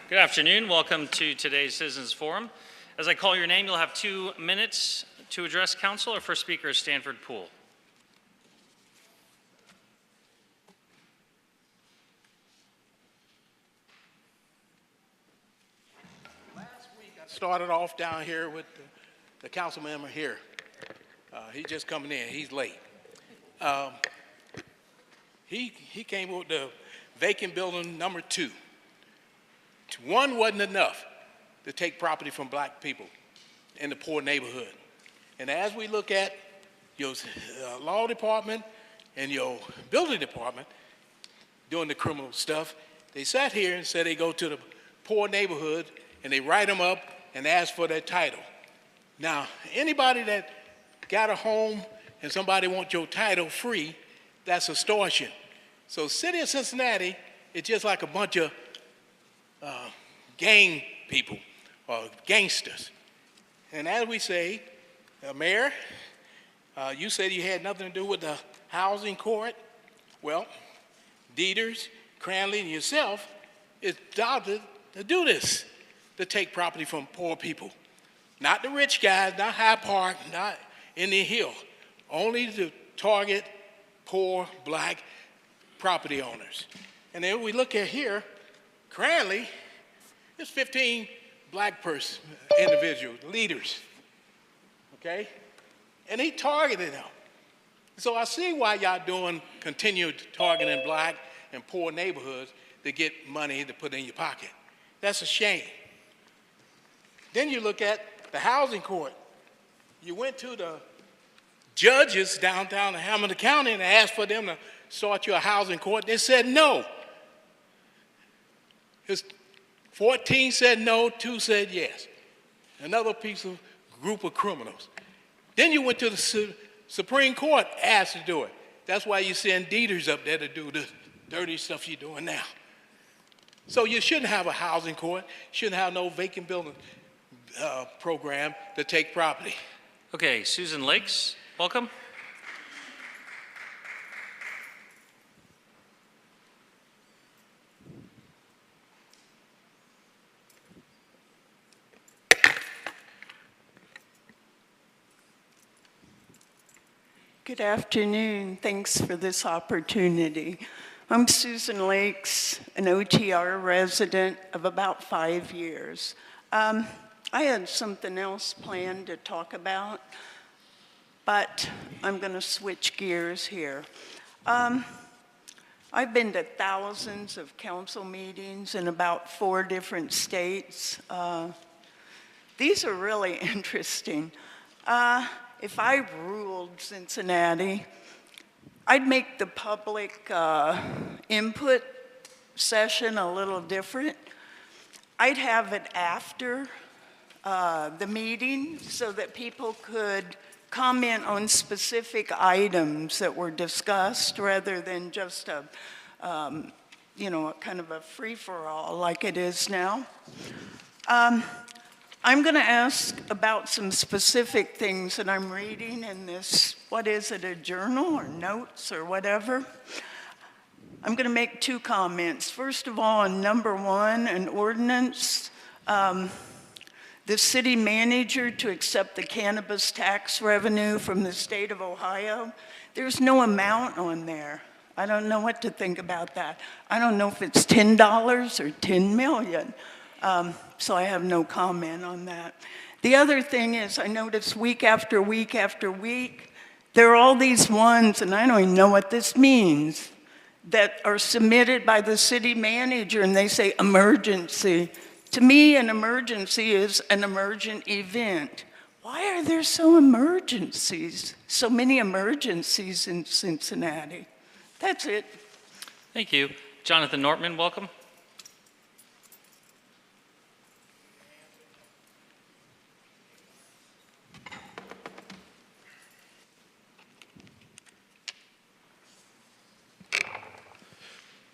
Good afternoon. Welcome to today's Citizens Forum. As I call your name, you'll have 2 minutes to address council. Our first speaker is Stanford Poole. Last week I started off down here with the council member here. He's just coming in. He's late. He came with the vacant building number 2. 1 wasn't enough to take property from black people in the poor neighborhood. And as we look at your law department and your building department doing the criminal stuff, they sat here and said they go to the poor neighborhood and they write them up and ask for their title. Now, anybody that got a home and somebody wants your title free, that's extortion. So city of Cincinnati is just like a bunch of gang people or gangsters. And as we say, Mayor, you said you had nothing to do with the housing court. Well, Dieters, Cranley, and yourself is doubted to do this, to take property from poor people. Not the rich guys, not High Park, not Indian Hill. Only to target poor black property owners. And then we look at here, Cranley, there's 15 black individuals, leaders, okay? And he targeted them. So I see why y'all doing continued targeting black and poor neighborhoods to get money to put in your pocket. That's a shame. Then you look at the housing court. You went to the judges downtown in Hamilton County and asked for them to start you a housing court. They said no. 14 said no, 2 said yes. Another group of criminals. Then you went to the Supreme Court, asked to do it. That's why you send Dieters up there to do the dirty stuff you're doing now. So you shouldn't have a housing court, shouldn't have no vacant building program to take property. Okay, Susan Lakes, welcome. Good afternoon. Thanks for this opportunity. I'm Susan Lakes, an OTR resident of about 5 years. I had something else planned to talk about, but I'm going to switch gears here. I've been to thousands of council meetings in about 4 different states. These are really interesting. If I ruled Cincinnati, I'd make the public input session a little different. I'd have it after the meeting so that people could comment on specific items that were discussed rather than just a kind of a free-for-all like it is now. I'm going to ask about some specific things that I'm reading in this, what is it, a journal or notes or whatever? I'm going to make 2 comments. First of all, on number 1, an ordinance, the city manager to accept the cannabis tax revenue from the state of Ohio. There's no amount on there. I don't know what to think about that. I don't know if it's $10 or 10 million. So I have no comment on that. The other thing is I notice week after week after week, there are all these ones, and I don't even know what this means, that are submitted by the city manager, and they say emergency. To me, an emergency is an emergent event. Why are there so many emergencies in Cincinnati? That's it. Thank you. Jonathan Nortman, welcome.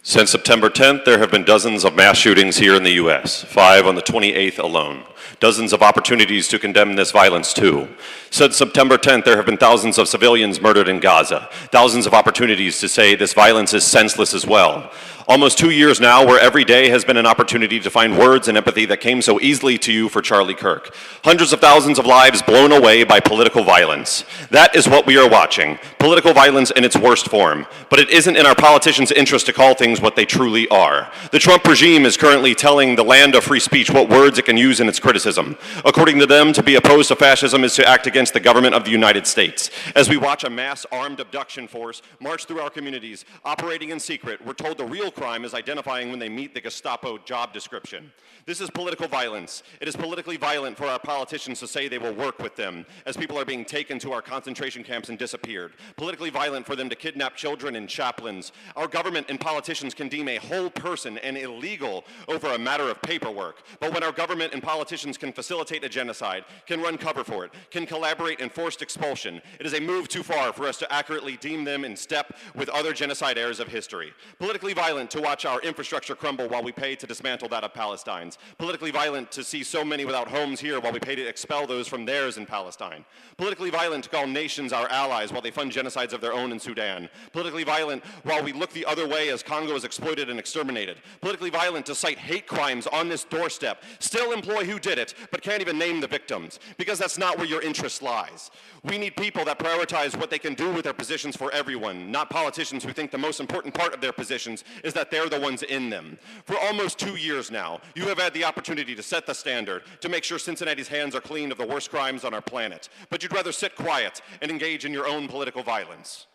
Since September 10th, there have been dozens of mass shootings here in the U.S., 5 on the 28th alone. Dozens of opportunities to condemn this violence too. Since September 10th, there have been thousands of civilians murdered in Gaza. Thousands of opportunities to say this violence is senseless as well. Almost 2 years now, where every day has been an opportunity to find words and empathy that came so easily to you for Charlie Kirk. Hundreds of thousands of lives blown away by political violence. That is what we are watching. Political violence in its worst form. But it isn't in our politicians' interest to call things what they truly are. The Trump regime is currently telling the land of free speech what words it can use in its criticism. According to them, to be opposed to fascism is to act against the government of the United States. As we watch a mass armed abduction force march through our communities, operating in secret, we're told the real crime is identifying when they meet the Gestapo job description. This is political violence. It is politically violent for our politicians to say they will work with them as people are being taken to our concentration camps and disappeared. Politically violent for them to kidnap children and chaplains. Our government and politicians can deem a whole person an illegal over a matter of paperwork. But when our government and politicians can facilitate a genocide, can run cover for it, can collaborate in forced expulsion, it is a move too far for us to accurately deem them in step with other genocide eras of history. Politically violent to watch our infrastructure crumble while we pay to dismantle that of Palestine's. Politically violent to see so many without homes here while we pay to expel those from theirs in Palestine. Politically violent to call nations our allies while they fund genocides of their own in Sudan. Politically violent while we look the other way as Congo is exploited and exterminated. Politically violent to cite hate crimes on this doorstep, still employ who did it, but can't even name the victims, because that's not where your interest lies. We need people that prioritize what they can do with their positions for everyone, not politicians who think the most important part of their positions is that they're the ones in them. For almost 2 years now, you have had the opportunity to set the standard, to make sure Cincinnati's hands are clean of the worst crimes on our planet. But you'd rather sit quiet and engage in your own political violence.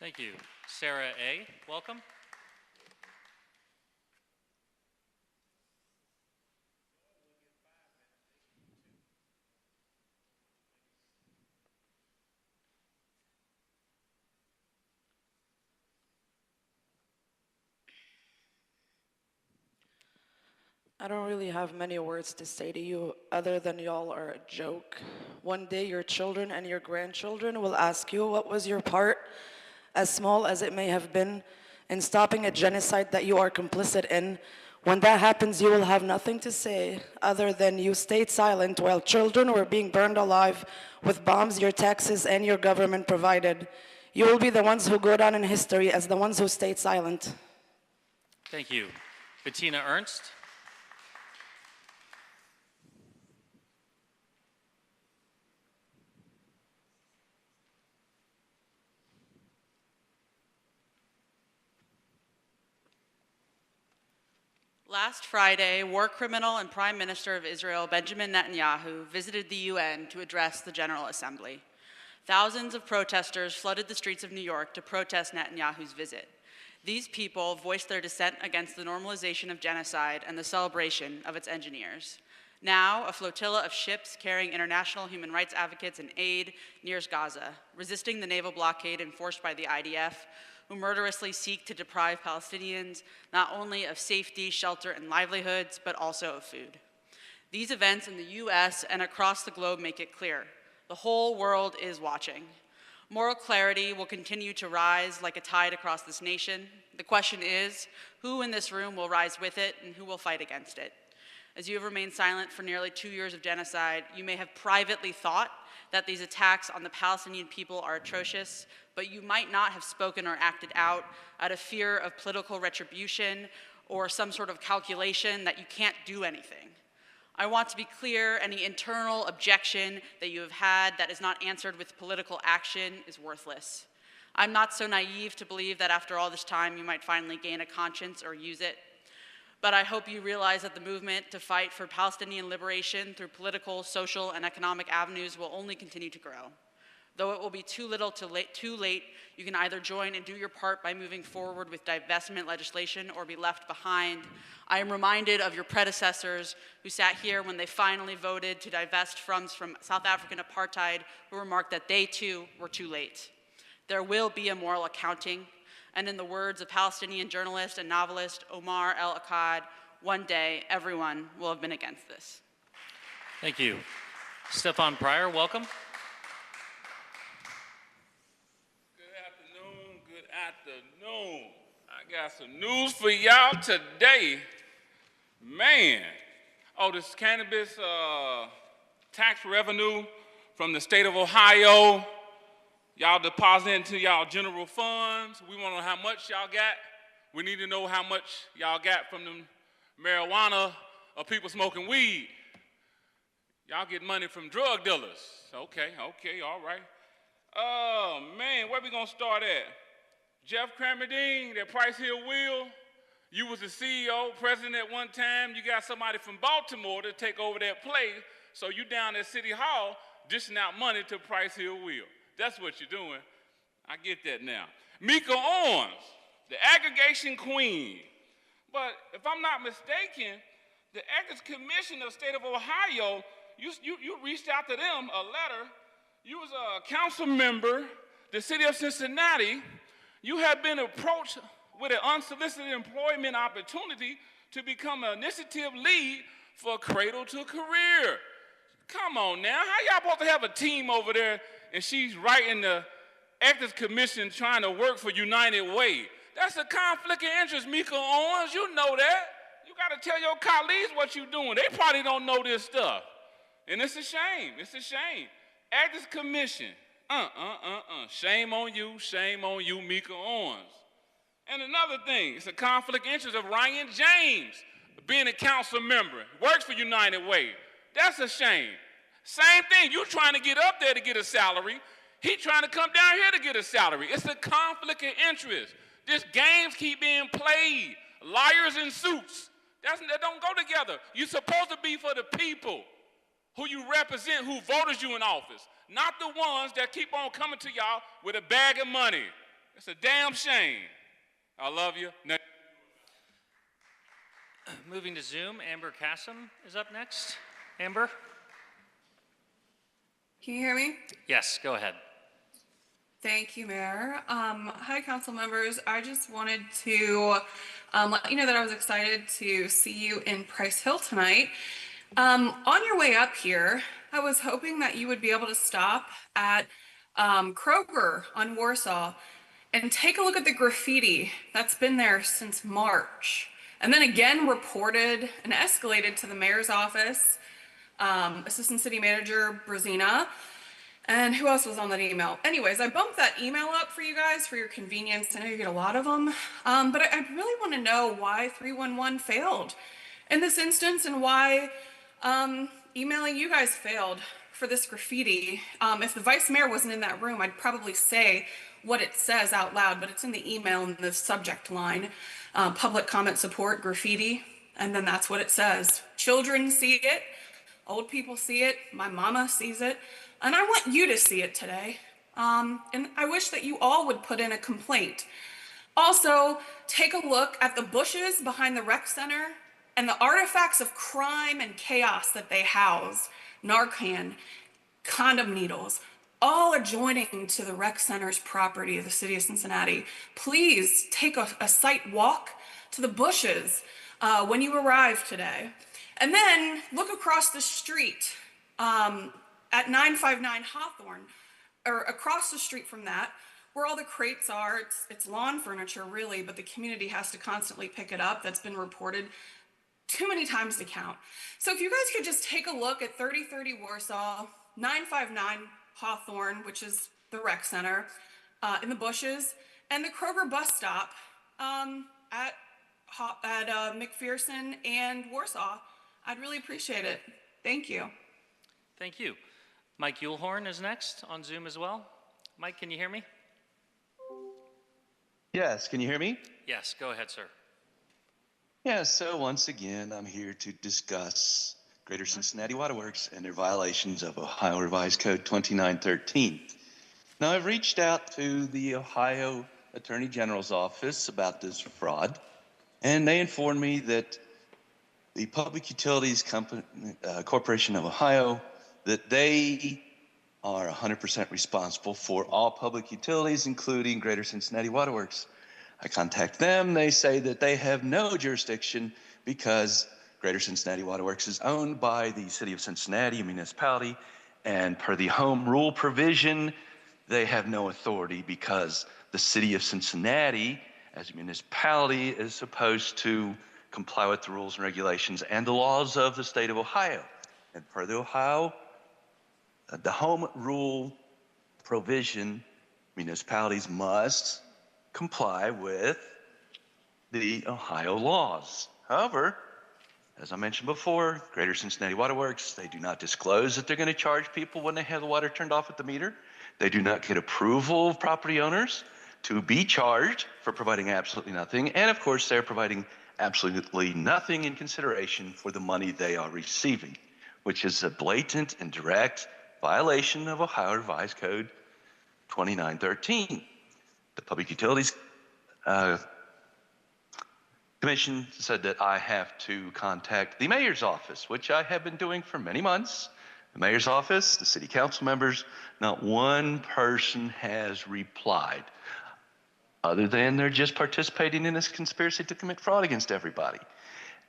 Thank you. Sarah A., welcome. I don't really have many words to say to you other than y'all are a joke. One day your children and your grandchildren will ask you what was your part, as small as it may have been, in stopping a genocide that you are complicit in. When that happens, you will have nothing to say other than you stayed silent while children were being burned alive with bombs your taxes and your government provided. You will be the ones who go down in history as the ones who stayed silent. Thank you. Bettina Ernst. Last Friday, war criminal and Prime Minister of Israel, Benjamin Netanyahu, visited the UN to address the General Assembly. Thousands of protesters flooded the streets of New York to protest Netanyahu's visit. These people voiced their dissent against the normalization of genocide and the celebration of its engineers. Now, a flotilla of ships carrying international human rights advocates and aid nears Gaza, resisting the naval blockade enforced by the IDF, who murderously seek to deprive Palestinians not only of safety, shelter, and livelihoods, but also of food. These events in the US and across the globe make it clear. The whole world is watching. Moral clarity will continue to rise like a tide across this nation. The question is, who in this room will rise with it and who will fight against it? As you have remained silent for nearly 2 years of genocide, you may have privately thought that these attacks on the Palestinian people are atrocious, but you might not have spoken or acted out of fear of political retribution or some sort of calculation that you can't do anything. I want to be clear, any internal objection that you have had that is not answered with political action is worthless. I'm not so naive to believe that after all this time you might finally gain a conscience or use it. But I hope you realize that the movement to fight for Palestinian liberation through political, social, and economic avenues will only continue to grow. Though it will be too little too late, you can either join and do your part by moving forward with divestment legislation or be left behind. I am reminded of your predecessors who sat here when they finally voted to divest from South African apartheid, who remarked that they too were too late. There will be a moral accounting. And in the words of Palestinian journalist and novelist Omar El-Akkad, one day everyone will have been against this. Thank you. Stefan Pryor, welcome. Good afternoon. I got some news for y'all today. Man, Oh, this cannabis tax revenue from the state of Ohio, y'all deposit into y'all general funds. We want to know how much y'all got. We need to know how much y'all got from the marijuana of people smoking weed. Y'all get money from drug dealers. Okay, all right. Oh, man, where we going to start at? Jeff Cramerdine, that Price Hill Wheel. You was the CEO, president at one time. You got somebody from Baltimore to take over that place. So you down at City Hall dishing out money to Price Hill Wheel. That's what you're doing. I get that now. Mika Owens, the aggregation queen. But if I'm not mistaken, the Ethics Commission of the state of Ohio, you reached out to them a letter. You was a council member, the city of Cincinnati. You have been approached with an unsolicited employment opportunity to become an initiative lead for Cradle to Career. Come on now, how y'all supposed to have a team over there and she's right in the Ethics Commission trying to work for United Way? That's a conflict of interest, Mika Owens, you know that. You gotta tell your colleagues what you're doing. They probably don't know this stuff. And it's a shame, Ethics Commission, shame on you, Mika Owens. And another thing, it's a conflict of interest of Ryan James being a council member, works for United Way. That's a shame. Same thing, you trying to get up there to get a salary. He trying to come down here to get a salary. It's a conflict of interest. These games keep being played. Liars in suits. That don't go together. You're supposed to be for the people who you represent, who voted you in office, not the ones that keep on coming to y'all with a bag of money. It's a damn shame. I love you. Moving to Zoom, Amber Kassem is up next. Amber? Can you hear me? Yes, go ahead. Thank you, Mayor. Hi, council members. I just wanted to let you know that I was excited to see you in Price Hill tonight. On your way up here, I was hoping that you would be able to stop at Kroger on Warsaw and take a look at the graffiti that's been there since March. And then again reported and escalated to the mayor's office, Assistant City Manager Brazina, and who else was on that email? Anyways, I bumped that email up for you guys for your convenience. I know you get a lot of them, but I really want to know why 311 failed in this instance and why emailing you guys failed for this graffiti. If the vice mayor wasn't in that room, I'd probably say what it says out loud, but it's in the email in the subject line, public comment support graffiti, and then that's what it says. Children see it, old people see it, my mama sees it, and I want you to see it today. And I wish that you all would put in a complaint. Also, take a look at the bushes behind the rec center and the artifacts of crime and chaos that they house. Narcan, condom needles, all adjoining to the rec center's property of the city of Cincinnati. Please take a site walk to the bushes when you arrive today. And then look across the street at 959 Hawthorne, or across the street from that, where all the crates are. It's lawn furniture, really, but the community has to constantly pick it up. That's been reported too many times to count. So if you guys could just take a look at 3030 Warsaw, 959 Hawthorne, which is the rec center, in the bushes, and the Kroger bus stop at McPherson and Warsaw. I'd really appreciate it. Thank you. Thank you. Mike Yulhorn is next on Zoom as well. Mike, can you hear me? Yes, can you hear me? Yes, go ahead, sir. Yeah, so once again, I'm here to discuss Greater Cincinnati Waterworks and their violations of Ohio Revised Code 2913. Now, I've reached out to the Ohio Attorney General's office about this fraud, and they informed me that the Public Utilities Corporation of Ohio, that they are 100% responsible for all public utilities, including Greater Cincinnati Waterworks. I contact them, they say that they have no jurisdiction because Greater Cincinnati Waterworks is owned by the City of Cincinnati, a municipality, and per the home rule provision, they have no authority because the City of Cincinnati, as a municipality, is supposed to comply with the rules and regulations and the laws of the state of Ohio. And per the Ohio, the home rule provision, municipalities must comply with the Ohio laws. However, as I mentioned before, Greater Cincinnati Water Works, they do not disclose that they're going to charge people when they have the water turned off at the meter. They do not get approval of property owners to be charged for providing absolutely nothing. And of course, they're providing absolutely nothing in consideration for the money they are receiving, which is a blatant and direct violation of Ohio Revised Code 2913. The Public Utilities Commission said that I have to contact the mayor's office, which I have been doing for many months. The mayor's office, the city council members, not one person has replied, other than they're just participating in this conspiracy to commit fraud against everybody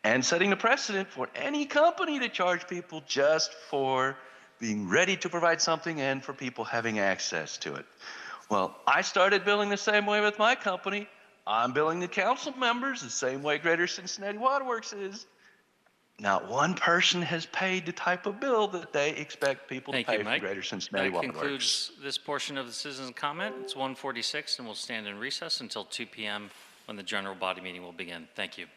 and setting the precedent for any company to charge people just for being ready to provide something and for people having access to it. Well, I started billing the same way with my company. I'm billing the council members the same way Greater Cincinnati Water Works is. Not one person has paid the type of bill that they expect people to pay from Greater Cincinnati Water Works. That concludes this portion of the citizens' comment. It's 1:46, and we'll stand in recess until 2 p.m. when the general body meeting will begin. Thank you.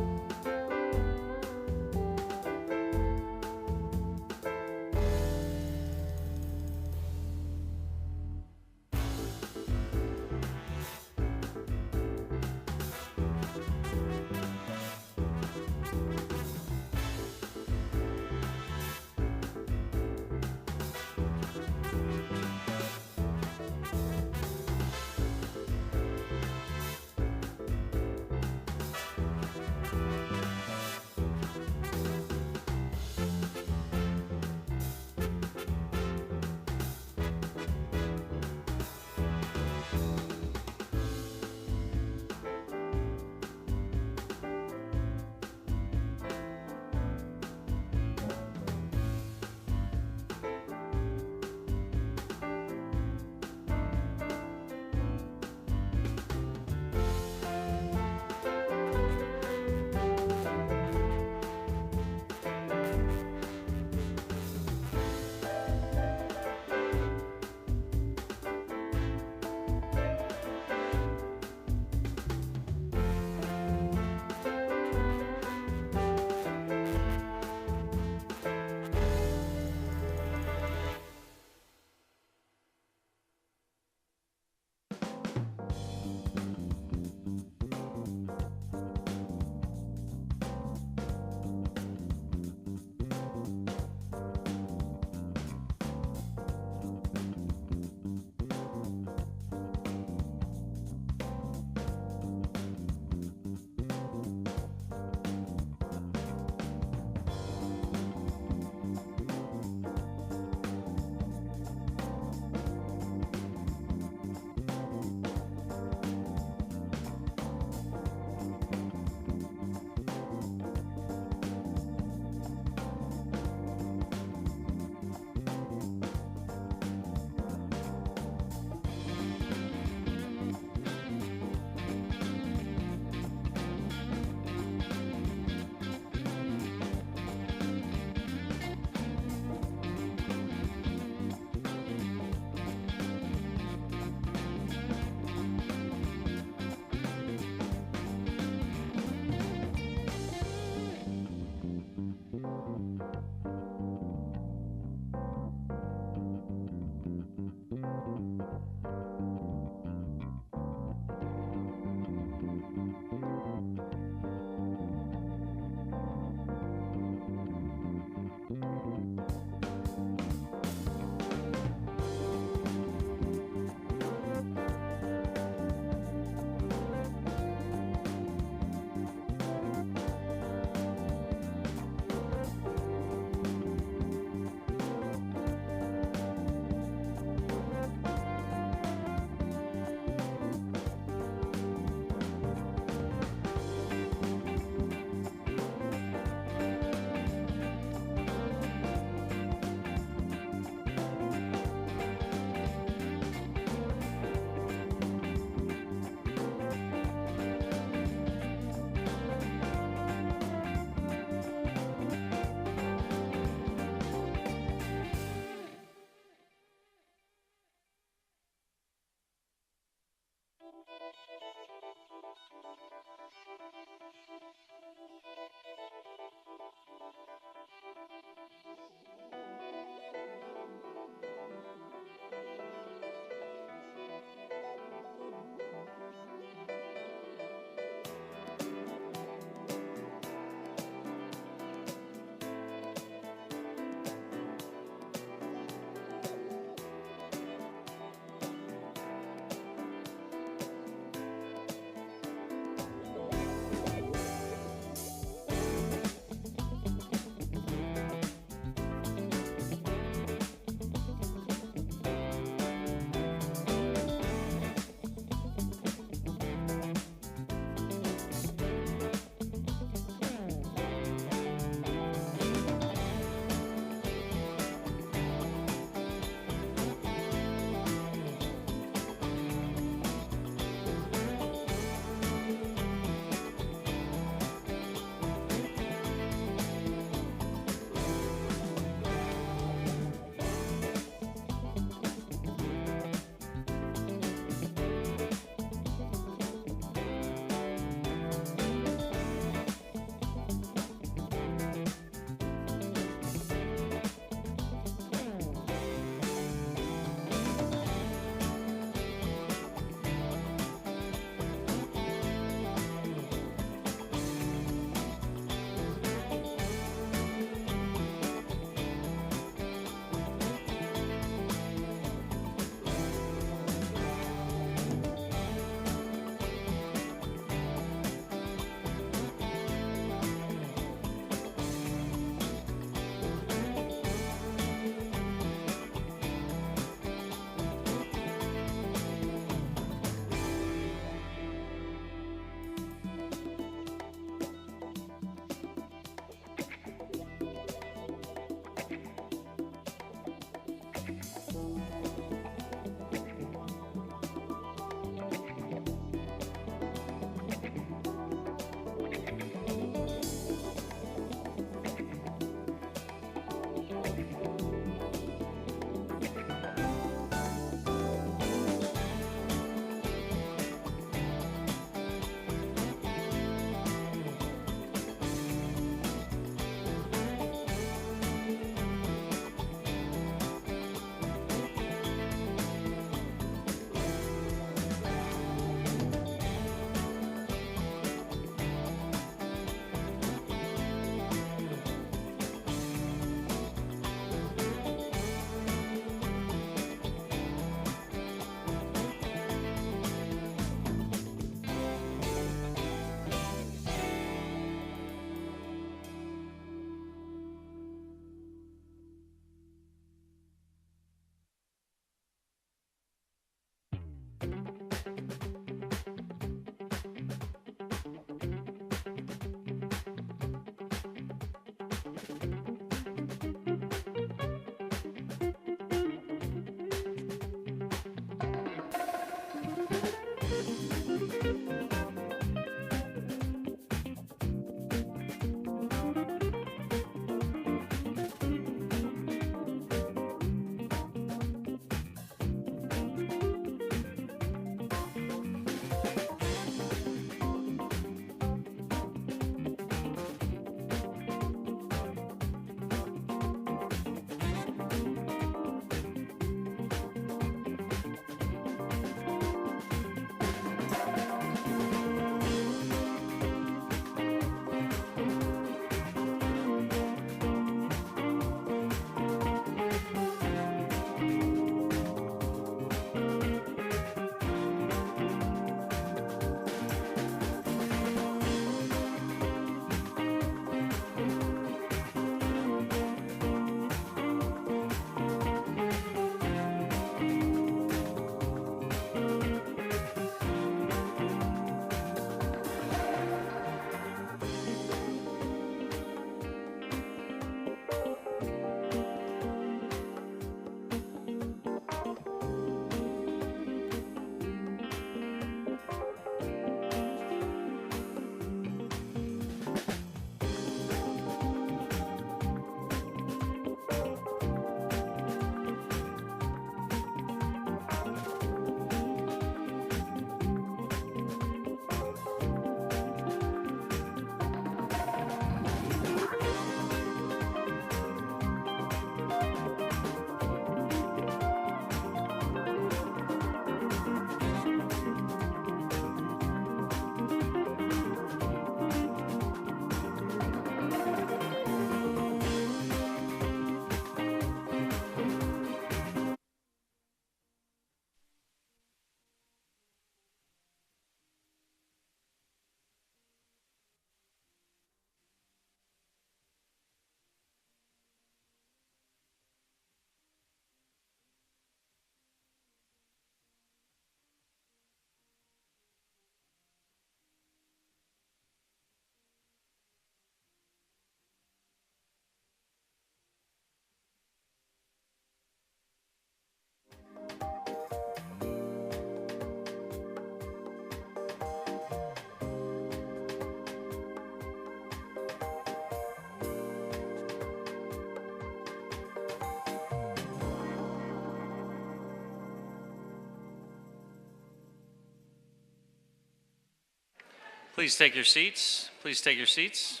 Please take your seats. Please take your seats.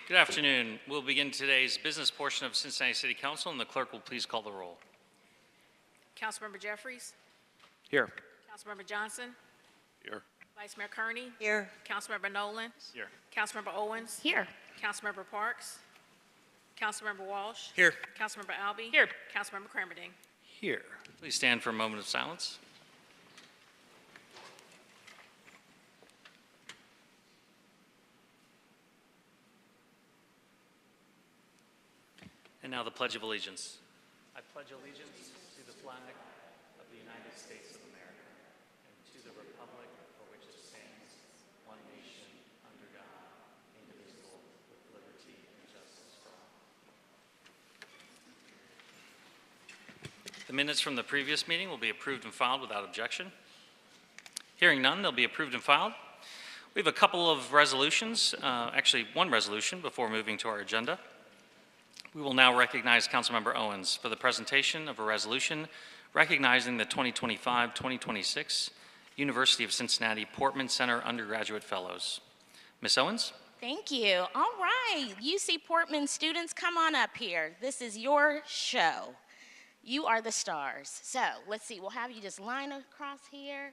Good afternoon. We'll begin today's business portion of Cincinnati City Council, and the clerk will please call the roll. Councilmember Jeffries. Here. Councilmember Johnson. Here. Vice Mayor Kearney. Here. Councilmember Nolan. Here. Councilmember Owens. Here. Councilmember Parks. Councilmember Walsh. Here. Councilmember Albi. Here. Councilmember Cramerding. Here. Please stand for a moment of silence. And now the Pledge of Allegiance. I pledge allegiance to the flag of the United States of America and to the republic for which it stands, one nation, under God, indivisible, with liberty and justice for all. The minutes from the previous meeting will be approved and filed without objection. Hearing none, they'll be approved and filed. We have a couple of resolutions, actually one resolution before moving to our agenda. We will now recognize Councilmember Owens for the presentation of a resolution recognizing the 2025-2026 University of Cincinnati Portman Center Undergraduate Fellows. Ms. Owens? Thank you. All right, UC Portman students, come on up here. This is your show. You are the stars. So let's see, we'll have you just line across here.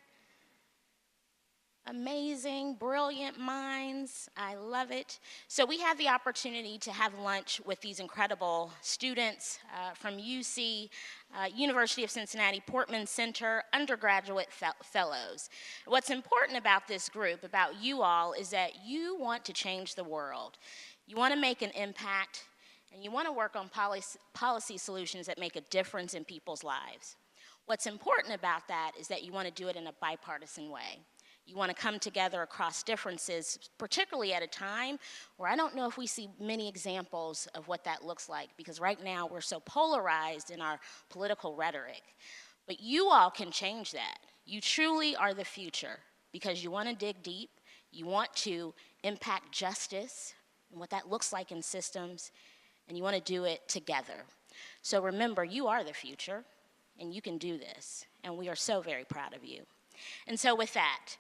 Amazing, brilliant minds. I love it. So we had the opportunity to have lunch with these incredible students from UC, University of Cincinnati Portman Center undergraduate fellows. What's important about this group, about you all, is that you want to change the world. You want to make an impact, and you want to work on policy solutions that make a difference in people's lives. What's important about that is that you want to do it in a bipartisan way. You want to come together across differences, particularly at a time where I don't know if we see many examples of what that looks like, because right now we're so polarized in our political rhetoric. But you all can change that. You truly are the future, because you want to dig deep, you want to impact justice and what that looks like in systems, and you want to do it together. So remember, you are the future, and you can do this, and we are so very proud of you. And so with that,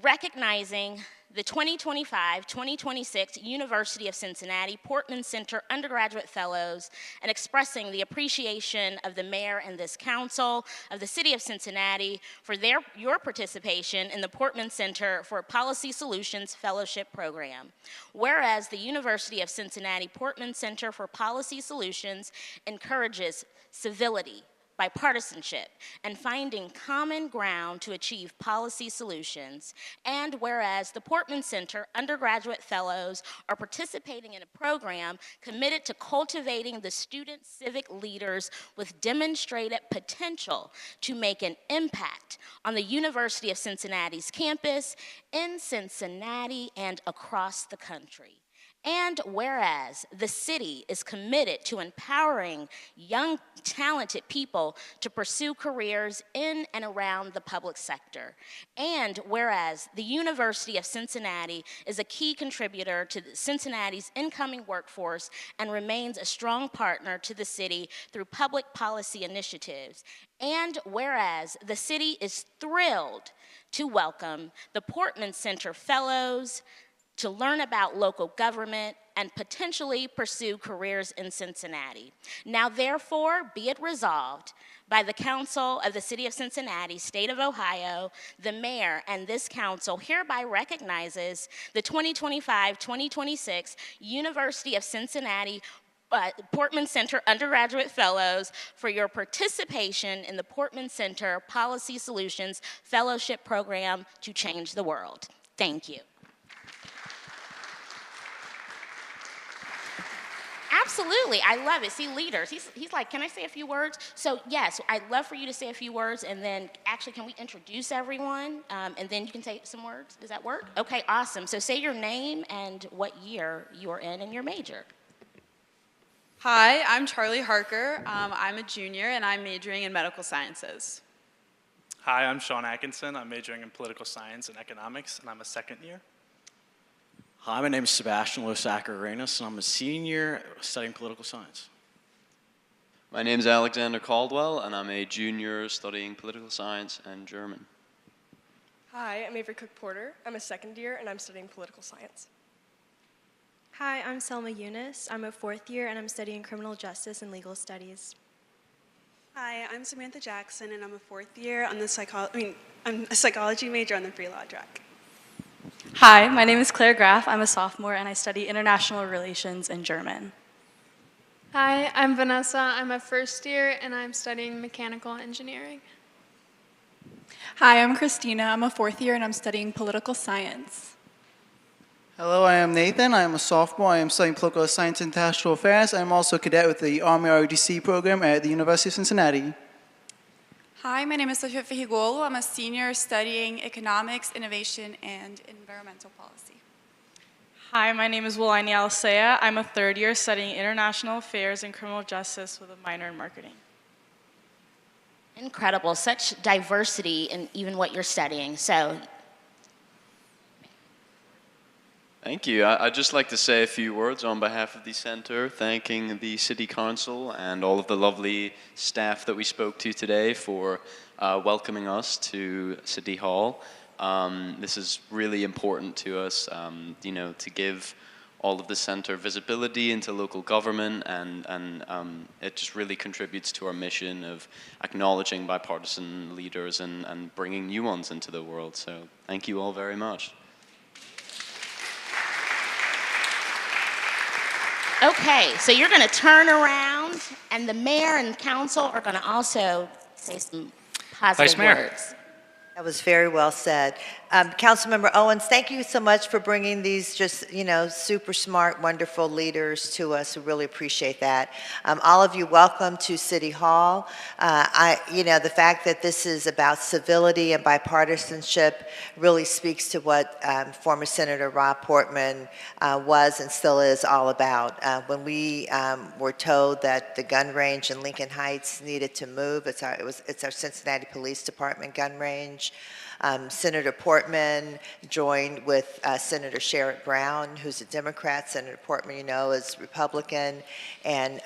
recognizing the 2025-2026 University of Cincinnati Portman Center Undergraduate Fellows and expressing the appreciation of the mayor and this council of the City of Cincinnati for your participation in the Portman Center for Policy Solutions Fellowship Program. Whereas the University of Cincinnati Portman Center for Policy Solutions encourages civility, bipartisanship, and finding common ground to achieve policy solutions. And whereas the Portman Center undergraduate fellows are participating in a program committed to cultivating the student civic leaders with demonstrated potential to make an impact on the University of Cincinnati's campus, in Cincinnati, and across the country. And whereas the city is committed to empowering young, talented people to pursue careers in and around the public sector. And whereas the University of Cincinnati is a key contributor to Cincinnati's incoming workforce and remains a strong partner to the city through public policy initiatives. And whereas the city is thrilled to welcome the Portman Center Fellows to learn about local government and potentially pursue careers in Cincinnati. Now, therefore, be it resolved by the Council of the City of Cincinnati, State of Ohio, the Mayor, and this Council hereby recognizes the 2025-2026 University of Cincinnati Portman Center Undergraduate Fellows for your participation in the Portman Center Policy Solutions Fellowship Program to change the world. Thank you. Absolutely, I love it. See, leaders, he's like, can I say a few words? So yes, I'd love for you to say a few words, and then actually, can we introduce everyone? And then you can say some words. Does that work? Okay, awesome. So say your name and what year you're in and your major. Hi, I'm Charlie Harker. I'm a junior, and I'm majoring in medical sciences. Hi, I'm Sean Atkinson. I'm majoring in political science and economics, and I'm a second year. Hi, my name is Sebastian Losacker Arenas, and I'm a senior studying political science. My name is Alexander Caldwell, and I'm a junior studying political science and German. Hi, I'm Avery Cook-Porter. I'm a second year, and I'm studying political science. Hi, I'm Selma Yunus. I'm a fourth year, and I'm studying criminal justice and legal studies. Hi, I'm Samantha Jackson, and I'm a fourth year on the I'm a psychology major on the pre-law track. Hi, my name is Claire Graff. I'm a sophomore, and I study international relations and German. Hi, I'm Vanessa. I'm a first year, and I'm studying mechanical engineering. Hi, I'm Christina. I'm a fourth year, and I'm studying political science. Hello, I am Nathan. I am a sophomore. I am studying political science and international affairs. I am also a cadet with the Army ROTC program at the University of Cincinnati. Hi, my name is Sofia Fihigolo. I'm a senior studying economics, innovation, and environmental policy. Hi, my name is Wulaini Alsea. I'm a third year studying international affairs and criminal justice with a minor in marketing. Incredible, such diversity in even what you're studying. So, Thank you. I'd just like to say a few words on behalf of the center, thanking the City Council and all of the lovely staff that we spoke to today for welcoming us to City Hall. This is really important to us, to give all of the center visibility into local government, and it just really contributes to our mission of acknowledging bipartisan leaders and bringing new ones into the world. So thank you all very much. okay, so you're going to turn around, and the mayor and council are going to also say some positive Vice Mayor. words. That was very well said. Councilmember Owens, thank you so much for bringing these just, super smart, wonderful leaders to us. We really appreciate that. All of you, welcome to City Hall. The fact that this is about civility and bipartisanship really speaks to what former Senator Rob Portman was and still is all about. When we were told that the gun range in Lincoln Heights needed to move, it's our Cincinnati Police Department gun range. Senator Portman joined with Senator Sherrod Brown, who's a Democrat. Senator Portman, is Republican, and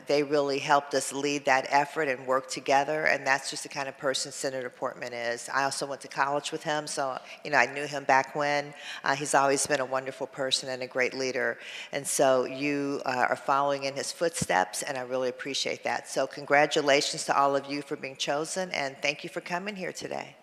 they really helped us lead that effort and work together, and that's just the kind of person Senator Portman is. I also went to college with him, so, I knew him back when. He's always been a wonderful person and a great leader, and so you are following in his footsteps, and I really appreciate that. So congratulations to all of you for being chosen, and thank you for coming here today.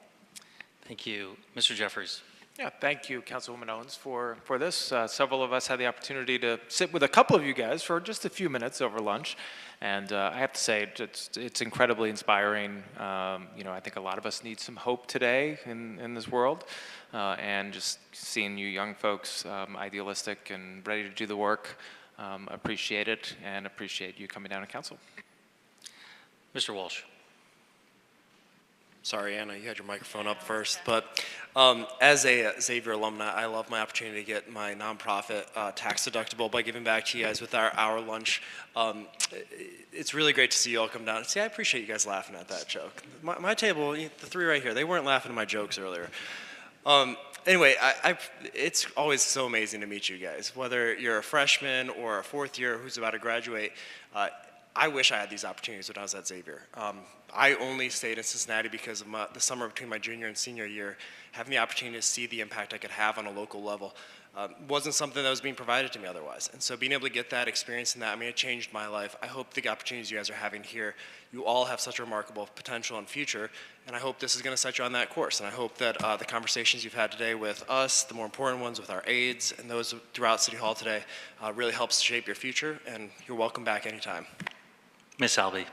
Thank you. Mr. Jeffries. Yeah, thank you, Councilwoman Owens, for this. Several of us had the opportunity to sit with a couple of you guys for just a few minutes over lunch, and I have to say it's incredibly inspiring. I think a lot of us need some hope today in this world, and just seeing you young folks idealistic and ready to do the work, appreciate it, and appreciate you coming down to council. Mr. Walsh. Sorry, Anna, you had your microphone up first. But as a Xavier alumni, I love my opportunity to get my nonprofit tax deductible by giving back to you guys with our hour lunch. It's really great to see you all come down. See, I appreciate you guys laughing at that joke. My table, the three right here, they weren't laughing at my jokes earlier. Anyway, it's always so amazing to meet you guys. Whether you're a freshman or a fourth year who's about to graduate, I wish I had these opportunities when I was at Xavier. I only stayed in Cincinnati because of the summer between my junior and senior year. Having the opportunity to see the impact I could have on a local level wasn't something that was being provided to me otherwise. And so being able to get that experience and that, it changed my life. I hope the opportunities you guys are having here, you all have such remarkable potential and future, and I hope this is going to set you on that course. And I hope that the conversations you've had today with us, the more important ones with our aides, and those throughout City Hall today really helps shape your future, and you're welcome back anytime. Miss Albi.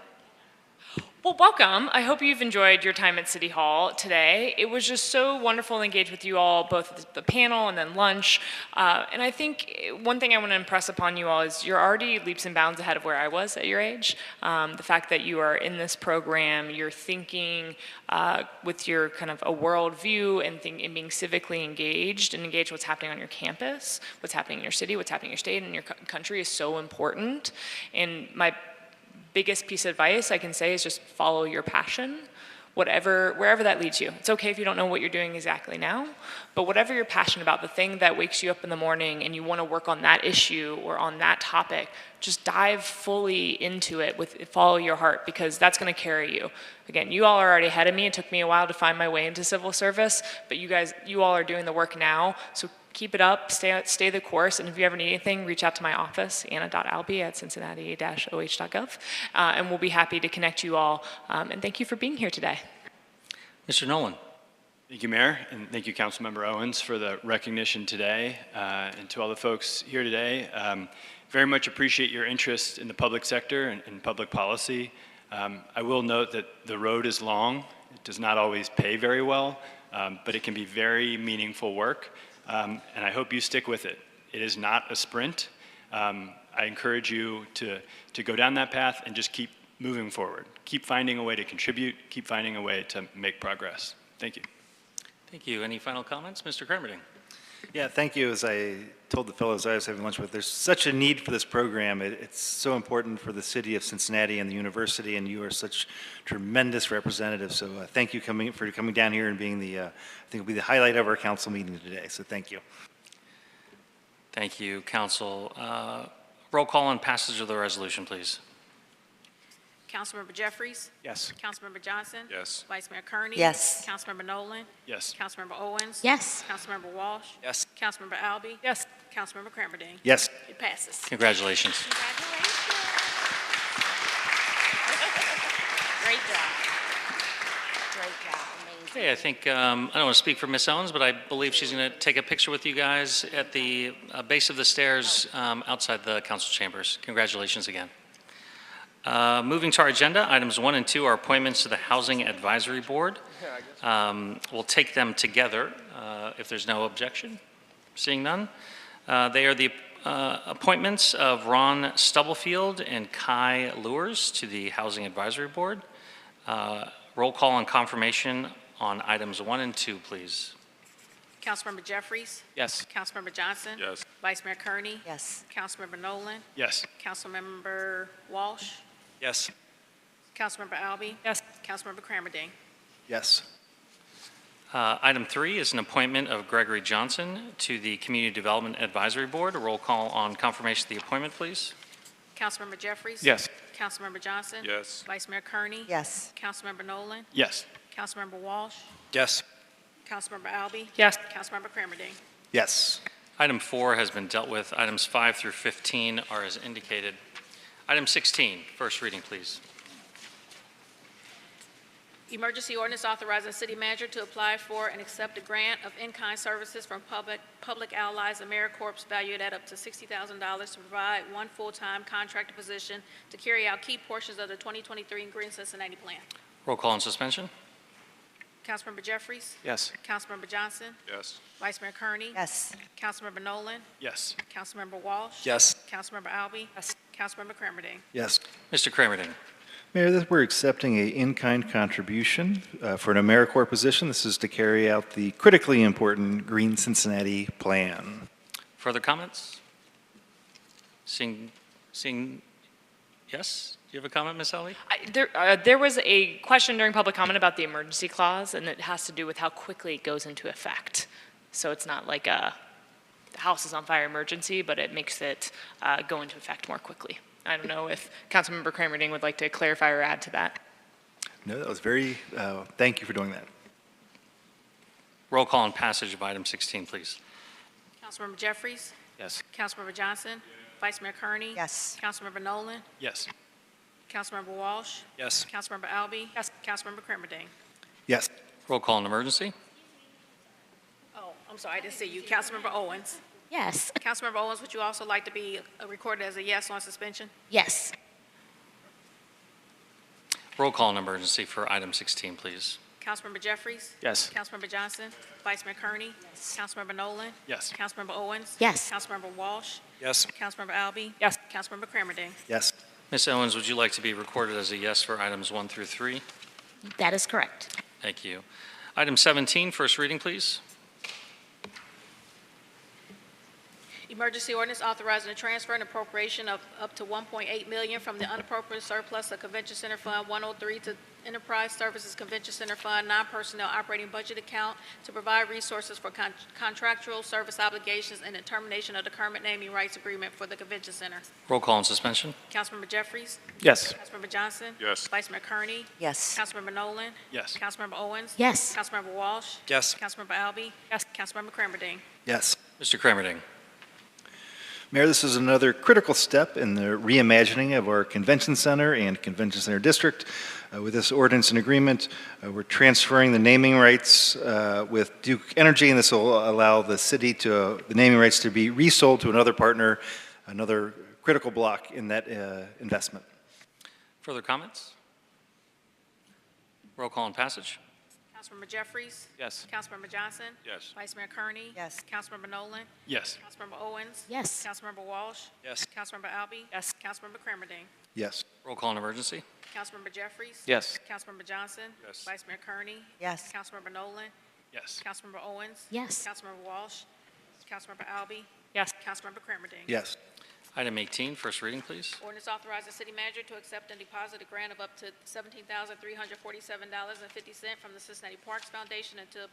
Well, welcome. I hope you've enjoyed your time at City Hall today. It was just so wonderful to engage with you all, both at the panel and then lunch. And I think one thing I want to impress upon you all is you're already leaps and bounds ahead of where I was at your age. The fact that you are in this program, you're thinking with your kind of a world view and being civically engaged and engaged what's happening on your campus, what's happening in your city, what's happening in your state and your country is so important. And my biggest piece of advice I can say is just follow your passion. wherever that leads you. It's okay if you don't know what you're doing exactly now, but whatever you're passionate about, the thing that wakes you up in the morning and you want to work on that issue or on that topic, just dive fully into it follow your heart, because that's going to carry you. Again, you all are already ahead of me. It took me a while to find my way into civil service, but you all are doing the work now. So keep it up, stay the course, and if you ever need anything, reach out to my office, anna.albi@cincinnati-oh.gov, and we'll be happy to connect you all. And thank you for being here today. Mr. Nolan. Thank you, Mayor, and thank you, Councilmember Owens, for the recognition today, and to all the folks here today. Very much appreciate your interest in the public sector and public policy. I will note that the road is long. It does not always pay very well, but it can be very meaningful work, and I hope you stick with it. It is not a sprint. I encourage you to go down that path and just keep moving forward. Keep finding a way to contribute, keep finding a way to make progress. Thank you. Thank you. Any final comments? Mr. Kermerding. Yeah, thank you. As I told the fellows I was having lunch with, there's such a need for this program. It's so important for the city of Cincinnati and the university, and you are such tremendous representatives. So thank you for coming down here and being I think will be the highlight of our council meeting today. So thank you. Thank you, Council. Roll call on passage of the resolution, please. Councilmember Jeffries? Yes. Councilmember Johnson? Yes. Vice Mayor Kearney? Yes. Councilmember Nolan? Yes. Councilmember Owens? Yes. Councilmember Walsh? Yes. Councilmember Albi? Yes. Councilmember Cramperdine? Yes. It passes. Congratulations. Great job. Great job. Amazing. Okay, I think, I don't want to speak for Ms. Owens, but I believe she's going to take a picture with you guys at the base of the stairs outside the council chambers. Congratulations again. Moving to our agenda, items 1 and 2 are appointments to the Housing Advisory Board. We'll take them together if there's no objection. Seeing none. They are the appointments of Ron Stubblefield and Kai Lures to the Housing Advisory Board. Roll call on confirmation on items 1 and 2, please. Councilmember Jeffries? Yes. Councilmember Johnson? Yes. Vice Mayor Kearney? Yes. Councilmember Nolan? Yes. Councilmember Walsh? Yes. Councilmember Albi? Yes. Councilmember Cramperdine? Yes. Item 3 is an appointment of Gregory Johnson to the Community Development Advisory Board. A roll call on confirmation of the appointment, please. Councilmember Jeffries? Yes. Councilmember Johnson? Yes. Vice Mayor Kearney? Yes. Councilmember Nolan? Yes. Councilmember Walsh? Yes. Councilmember Albi? Yes. Councilmember Cramperdine? Yes. Item 4 has been dealt with. Items 5 through 15 are as indicated. Item 16, first reading, please. Emergency ordinance authorizing city manager to apply for and accept a grant of in-kind services from Public Allies AmeriCorps valued at up to $60,000 to provide one full-time contractor position to carry out key portions of the 2023 Green Cincinnati Plan. Roll call on suspension. Councilmember Jeffries? Yes. Councilmember Johnson? Yes. Vice Mayor Kearney? Yes. Councilmember Nolan? Yes. Councilmember Walsh? Yes. Councilmember Albi? Yes. Councilmember Cramperdine? Yes. Mr. Cramperdine. Mayor, we're accepting a in-kind contribution for an AmeriCorps position. This is to carry out the critically important Green Cincinnati plan. Further comments? Seeing, yes? Do you have a comment, Ms. Ali? There was a question during public comment about the emergency clause, and it has to do with how quickly it goes into effect. So it's not like the house is on fire emergency, but it makes it go into effect more quickly. I don't know if Councilmember Cramerding would like to clarify or add to that. No, that was very, thank you for doing that. Roll call on passage of item 16, please. Councilmember Jeffries? Yes. Councilmember Johnson? Vice Mayor Kearney? Yes. Councilmember Nolan? Yes. Councilmember Walsh? Yes. Councilmember Albi? Yes. Councilmember Cramperdine? Yes. Roll call on emergency. Oh, I'm sorry, I didn't see you. Councilmember Owens? Yes. Councilmember Owens, would you also like to be recorded as a yes on suspension? Yes. Roll call on emergency for item 16, please. Councilmember Jeffries? Yes. Councilmember Johnson? Vice Mayor Kearney? Yes. Councilmember Nolan? Yes. Councilmember Owens? Yes. Councilmember Walsh? Yes. Councilmember Albi? Yes. Councilmember Cramperdine? Yes. Ms. Owens, would you like to be recorded as a yes for items 1 through 3? That is correct. Thank you. Item 17, first reading, please. Emergency ordinance authorizing a transfer and appropriation of up to $1.8 million from the unappropriated surplus of Convention Center Fund 103 to Enterprise Services Convention Center Fund non-personnel operating budget account to provide resources for contractual service obligations and the termination of the current naming rights agreement for the Convention Center. Roll call on suspension. Councilmember Jeffries? Yes. Councilmember Johnson? Yes. Vice Mayor Kearney? Yes. Councilmember Nolan? Yes. Councilmember Owens? Yes. Councilmember Walsh? Yes. Councilmember Albi? Yes. Councilmember Crammerdine? Yes. Mr. Crammerding. Mayor, this is another critical step in the reimagining of our convention center and convention center district. With this ordinance and agreement, we're transferring the naming rights with Duke Energy, and this will allow the city to, the naming rights to be resold to another partner, another critical block in that investment. Further comments? Roll call on passage. Councilmember Jeffries? Yes. Councilmember Johnson? Yes. Vice Mayor Kearney? Yes. Councilmember Nolan? Yes. Councilmember Owens? Yes. Councilmember Walsh? Yes. Councilmember Albi? Yes. Councilmember Crammerdine? Yes. Roll call on emergency. Councilmember Jeffries? Yes. Councilmember Johnson? Yes. Vice Mayor Kearney? Yes. Councilmember Nolan? Yes. Councilmember Owens? Yes. Councilmember Walsh? Councilmember Albi? Yes. Councilmember Crammerdine? Yes. Item 18, first reading, please. Ordinance authorizing city manager to accept and deposit a grant of up to $17,347.50 from the Cincinnati Parks Foundation into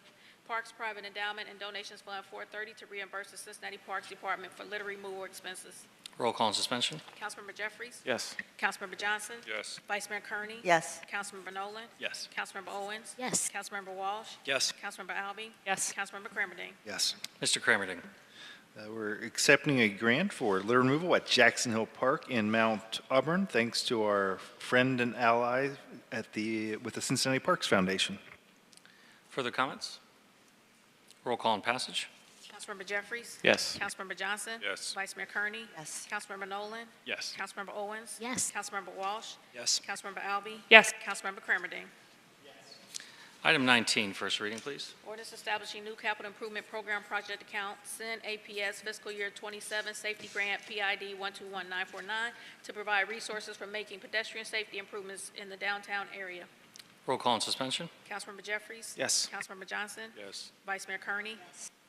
Parks Private Endowment and Donations Fund 430 to reimburse the Cincinnati Parks Department for litter removal expenses. Roll call on suspension. Councilmember Jeffries? Yes. Councilmember Johnson? Yes. Vice Mayor Kearney? Yes. Councilmember Nolan? Yes. Councilmember Owens? Yes. Councilmember Walsh? Yes. Councilmember Albi? Yes. Councilmember Crammerdine? Yes. Mr. Crammerding. We're accepting a grant for litter removal at Jackson Hill Park in Mount Auburn, thanks to our friend and ally with the Cincinnati Parks Foundation. Further comments? Roll call on passage. Councilmember Jeffries? Yes. Councilmember Johnson? Yes. Vice Mayor Kearney? Yes. Councilmember Nolan? Yes. Councilmember Owens? Yes. Councilmember Walsh? Yes. Councilmember Albi? Yes. Councilmember Crammerdine? Item 19, first reading, please. Ordinance establishing new capital improvement program project account, SIN APS fiscal year 27 safety grant PID 121949 to provide resources for making pedestrian safety improvements in the downtown area. Roll call on suspension. Councilmember Jeffries? Yes. Councilmember Johnson? Yes. Vice Mayor Kearney?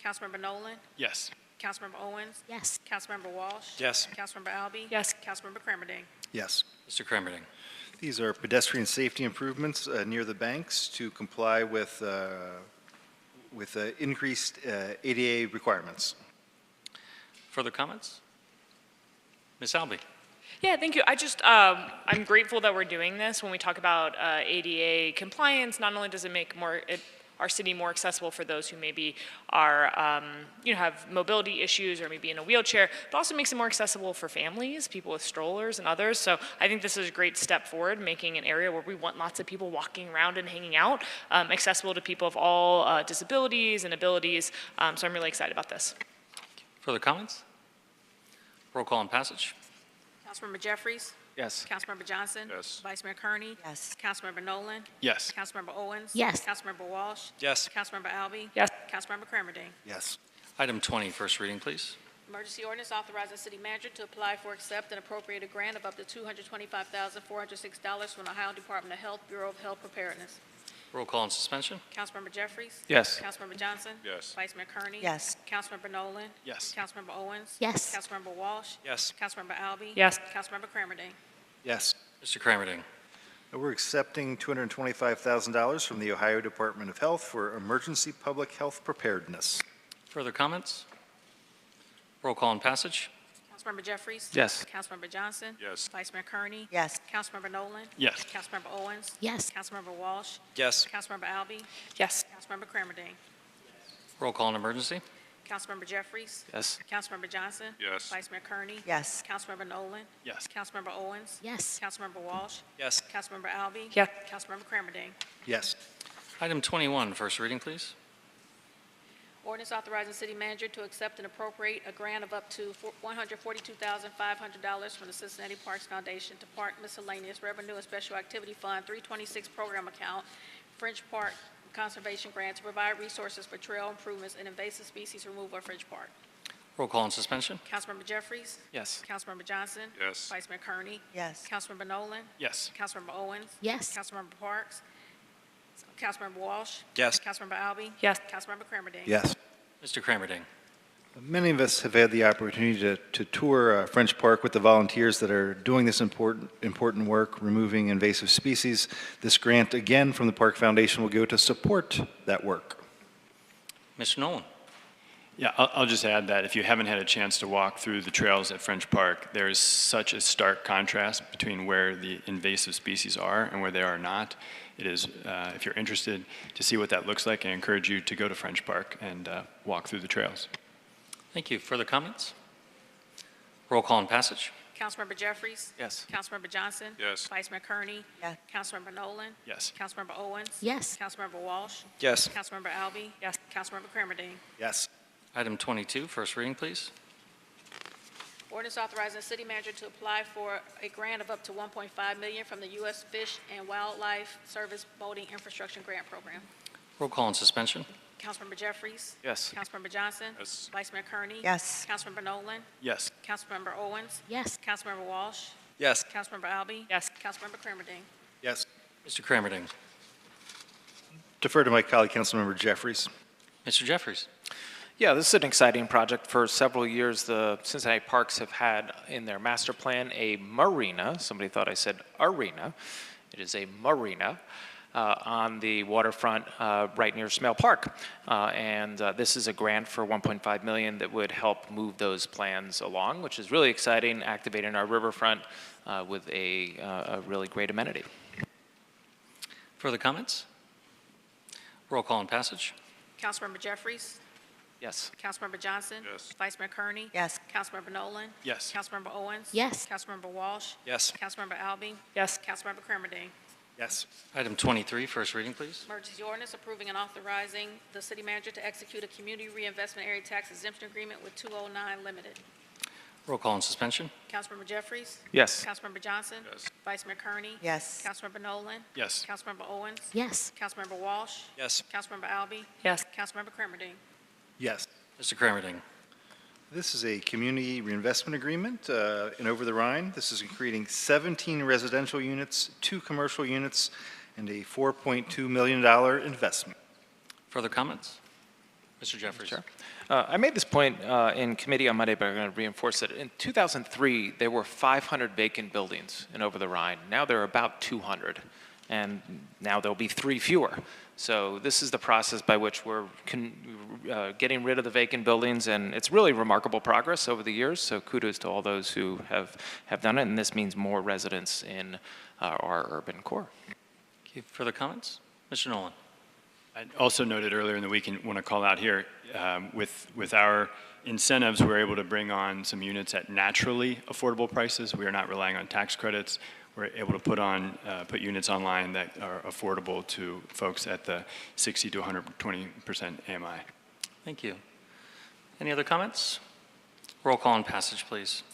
Councilmember Nolan? Yes. Councilmember Owens? Yes. Councilmember Walsh? Yes. Councilmember Albi? Yes. Councilmember Crammerdine? Yes. Mr. Crammerding. These are pedestrian safety improvements near the banks to comply with increased ADA requirements. Further comments? Ms. Albi. Yeah, thank you. I'm grateful that we're doing this. When we talk about ADA compliance, not only does it make our city more accessible for those who maybe are, have mobility issues or maybe in a wheelchair, but also makes it more accessible for families, people with strollers and others. So I think this is a great step forward, making an area where we want lots of people walking around and hanging out, accessible to people of all disabilities and abilities. So I'm really excited about this. Further comments? Roll call on passage. Councilmember Jeffries? Yes. Councilmember Johnson? Yes. Vice Mayor Kearney? Yes. Councilmember Nolan? Yes. Councilmember Owens? Yes. Councilmember Walsh? Yes. Councilmember Albi? Yes. Councilmember Crammerdine? Yes. Item 20, first reading, please. Emergency ordinance authorizing city manager to apply for, accept, and appropriate a grant of up to $225,406 from the Ohio Department of Health, Bureau of Health Preparedness. Roll call on suspension. Councilmember Jeffries? Yes. Councilmember Johnson? Yes. Vice Mayor Kearney? Yes. Councilmember Nolan? Yes. Councilmember Owens? Yes. Councilmember Walsh? Yes. Councilmember Albi? Yes. Councilmember Crammerdine? Yes. Mr. Crammerding. We're accepting $225,000 from the Ohio Department of Health for emergency public health preparedness. Further comments? Roll call on passage. Councilmember Jeffries? Yes. Councilmember Johnson? Yes. Vice Mayor Kearney? Yes. Councilmember Nolan? Yes. Councilmember Owens? Yes. Councilmember Walsh? Yes. Councilmember Albi? Yes. Councilmember Crammerdine? Roll call on emergency. Councilmember Jeffries? Yes. Councilmember Johnson? Yes. Vice Mayor Kearney? Yes. Councilmember Nolan? Yes. Councilmember Owens? Yes. Councilmember Walsh? Yes. Councilmember Albi? Yes. Councilmember Crammerdine? Yes. Item 21, first reading, please. Ordinance authorizing city manager to accept and appropriate a grant of up to $142,500 from the Cincinnati Parks Foundation to Park Miscellaneous Revenue and Special Activity Fund 326 Program Account, French Park Conservation Grant to provide resources for trail improvements and invasive species removal at French Park. Roll call on suspension. Councilmember Jeffries? Yes. Councilmember Johnson? Yes. Vice Mayor Kearney? Yes. Councilmember Nolan? Yes. Councilmember Owens? Yes. Councilmember Parks? Councilmember Walsh? Yes. Councilmember Albi? Yes. Councilmember Crammerdine? Yes. Mr. Crammerding. Many of us have had the opportunity to tour French Park with the volunteers that are doing this important work, removing invasive species. This grant, again, from the Park Foundation will go to support that work. Mr. Nolan. Yeah, I'll just add that if you haven't had a chance to walk through the trails at French Park, there is such a stark contrast between where the invasive species are and where they are not. It is, if you're interested to see what that looks like, I encourage you to go to French Park and walk through the trails. Thank you. Further comments? Roll call and passage. Councilmember Jeffries? Yes. Councilmember Johnson? Yes. Vice Mayor Kearney? Yes. Councilmember Nolan? Yes. Councilmember Owens? Yes. Councilmember Walsh? Yes. Councilmember Albi? Yes. Councilmember Crammerdine? Yes. Item 22, first reading, please. Ordinance authorizing the city manager to apply for a grant of up to $1.5 million from the U.S. Fish and Wildlife Service Boating Infrastructure Grant Program. Roll call and suspension. Councilmember Jeffries? Yes. Councilmember Johnson? Yes. Vice Mayor Kearney? Yes. Councilmember Nolan? Yes. Councilmember Owens? Yes. Councilmember Walsh? Yes. Councilmember Albi? Yes. Councilmember Crammerdine? Yes. Mr. Crammerdine. Defer to my colleague, Councilmember Jeffries. Mr. Jeffries. Yeah, this is an exciting project. For several years, the Cincinnati Parks have had in their master plan a marina. Somebody thought I said arena. It is a marina on the waterfront right near Smale Park. This is a grant for $1.5 million that would help move those plans along, which is really exciting, activating our riverfront with a really great amenity. Further comments? Roll call and passage. Councilmember Jeffries? Yes. Councilmember Johnson? Yes. Vice Mayor Kearney? Yes. Councilmember Nolan? Yes. Councilmember Owens? Yes. Councilmember Walsh? Yes. Councilmember Albi? Yes. Councilmember Crammerdine? Yes. Item 23, first reading, please. Emergency ordinance approving and authorizing the city manager to execute a community reinvestment area tax exemption agreement with 209 Limited. Roll call and suspension. Councilmember Jeffries? Yes. Councilmember Johnson? Yes. Vice Mayor Kearney? Yes. Councilmember Nolan? Yes. Councilmember Owens? Yes. Councilmember Walsh? Yes. Councilmember Albi? Yes. Councilmember Crammerdine? Yes. Mr. Crammerdine. This is a community reinvestment agreement in Over the Rhine. This is creating 17 residential units, 2 commercial units, and a $4.2 million investment. Further comments? Mr. Jeffries. Sure. I made this point in committee on Monday, but I'm going to reinforce it. In 2003, there were 500 vacant buildings in Over the Rhine. Now there are about 200, and now there'll be 3 fewer. So this is the process by which we're getting rid of the vacant buildings, and it's really remarkable progress over the years. So kudos to all those who have done it, and this means more residents in our urban core. Okay, further comments? Mr. Nolan. I also noted earlier in the week, and want to call out here, with our incentives, we're able to bring on some units at naturally affordable prices. We are not relying on tax credits. We're able to put units online that are affordable to folks at the 60 to 120% AMI. Thank you. Any other comments? Roll call and passage, please.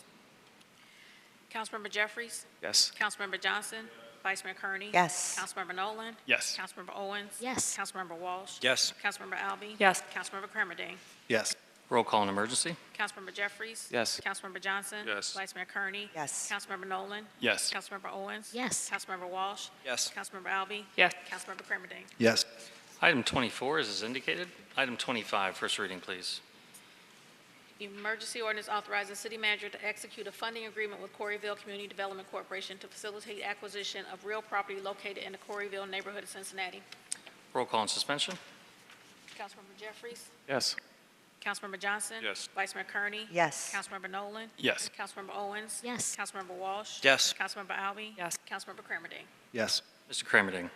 Councilmember Jeffries? Yes. Councilmember Johnson? Vice Mayor Kearney? Yes. Councilmember Nolan? Yes. Councilmember Owens? Yes. Councilmember Walsh? Yes. Councilmember Albi? Yes. Councilmember Crammerdine? Yes. Roll call and emergency. Councilmember Jeffries? Yes. Councilmember Johnson? Yes. Vice Mayor Kearney? Yes. Councilmember Nolan? Yes. Councilmember Owens? Yes. Councilmember Walsh? Yes. Councilmember Albi? Yes. Councilmember Crammerdine? Yes. Item 24 is as indicated. Item 25, first reading, please. Emergency ordinance authorizing the city manager to execute a funding agreement with Coreyville Community Development Corporation to facilitate acquisition of real property located in the Coreyville neighborhood of Cincinnati. Roll call and suspension. Councilmember Jeffries? Yes. Councilmember Johnson? Yes. Vice Mayor Kearney? Yes. Councilmember Nolan? Yes. Councilmember Owens? Yes. Councilmember Walsh? Yes. Councilmember Albi? Yes. Councilmember Crammerdine? Yes. Mr. Crammerdine.